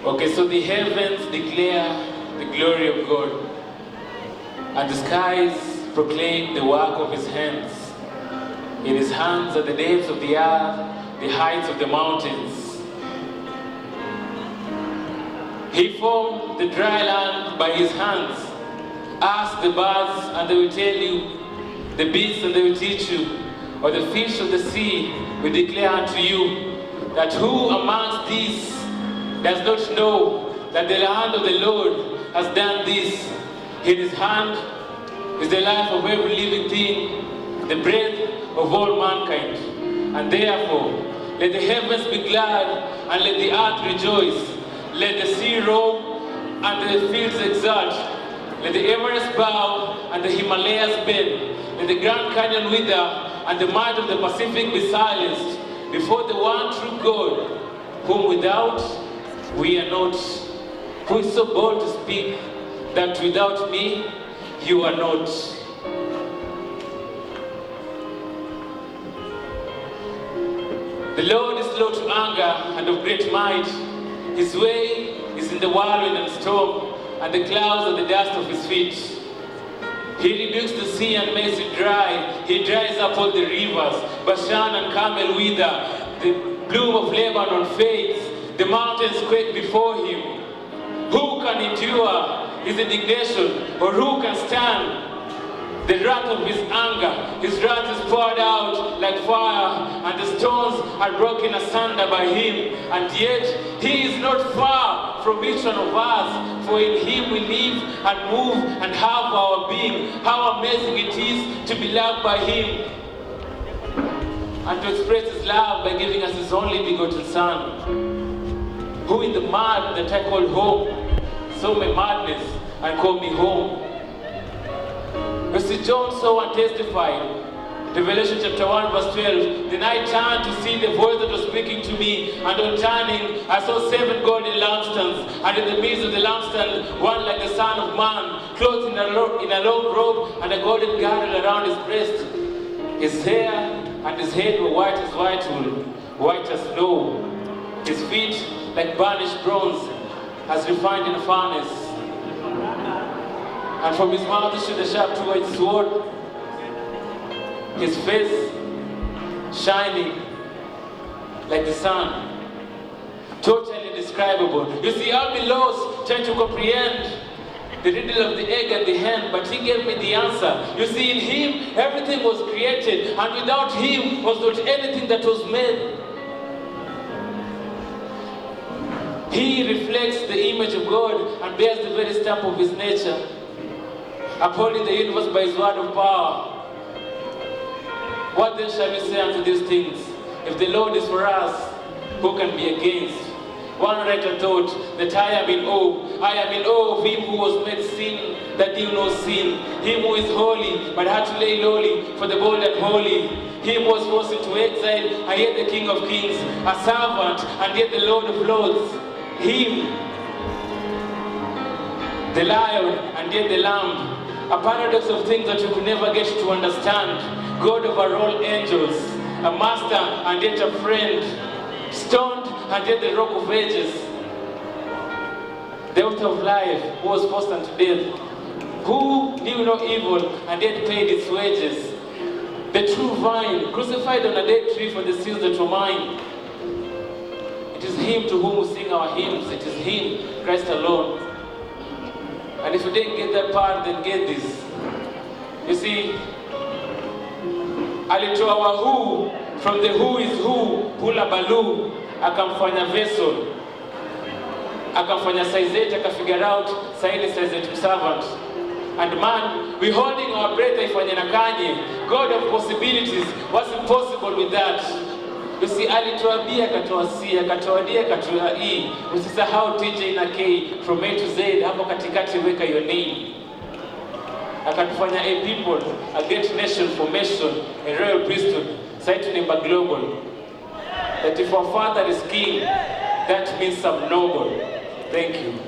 Okay, so the heavens declare the glory of God, and the skies proclaim the work of his hands. In his hands are the depths of the earth, the heights of the mountains. He formed the dry land by his hands. Ask the birds, and they will tell you, the beasts, and they will teach you, or the fish of the sea will declare unto you, that who amongst these does not know that the hand of the Lord has done this? In his hand is the life of every living thing, the breath of all mankind. And therefore, let the heavens be glad, and let the earth rejoice. Let the sea roar, and the fields exult. Let the Everest bow, and the Himalayas bend. Let the Grand Canyon wither, and the might of the Pacific be silenced before the one true God, whom without we are not, who is so bold to speak that without me you are not. The Lord is slow to anger and of great might. His way is in the whirlwind and storm, and the clouds are the dust of his feet. He rebukes the sea and makes it dry. He dries up all the rivers. Bashan and Carmel wither. The bloom of Lebanon fades. The mountains quake before him. Who can endure his indignation, or who can stand the wrath of his anger? His wrath is poured out like fire, and the stones are broken asunder by him. And yet he is not far from each one of us, for in him we live and move and have our being. How amazing it is to be loved by him, and to express his love by giving us his only begotten Son, who in the mud that I call home saw my madness and called me home. You see, John saw and testified. Revelation chapter 1 verse 12. Then I turned to see the voice that was speaking to me, and on turning I saw 7 golden lampstands, and in the midst of the lampstand one like the Son of Man, clothed in a long robe, and a golden girdle around his breast. His hair and his head were white as white wool, white as snow. His feet like burnished bronze, as refined in a furnace. And from his mouth issued a sharp two-edged sword. His face shining like the sun. Totally indescribable. You see, I'll be lost trying to comprehend the riddle of the egg and the hen, but he gave me the answer. You see, in him everything was created, and without him was not anything that was made. He reflects the image of God and bears the very stamp of his nature, upholding the universe by his word of power. What then shall we say unto these things? If the Lord is for us, who can be against? One writer thought that I am in awe of him who was made sin, that knew no sin, him who is holy, but had to lay lowly for the bold and holy, him who was forced into exile, and yet the King of kings, a servant, and yet the Lord of lords, him, the lion, and yet the lamb, a paradox of things that you could never get to understand. God over all angels, a master and yet a friend, stoned and yet the rock of ages, the author of life, who was forced unto death, who knew no evil and yet paid its wages, the true vine, crucified on a dead tree for the sins that were mine. It is him to whom we sing our hymns. It is him, Christ alone. And if you didn't get that part, then get this. You see, alitoa wahu from the who is who, hula balu, akamfanya vessel, akamfanya size 8, akafigure out saili size 8 servant. And man, we holding our breath ifanye na kanye. God of possibilities, what's impossible with that? You see, alitoa B, akatoa C, akatoa D, akatoa E. Usisahau TJ na K, from A to Z, hapo katikati weka your name. Akatufanya a people, a great nation formation, a royal priesthood, site number global. That if our Father is King, that means subnoble. Thank you.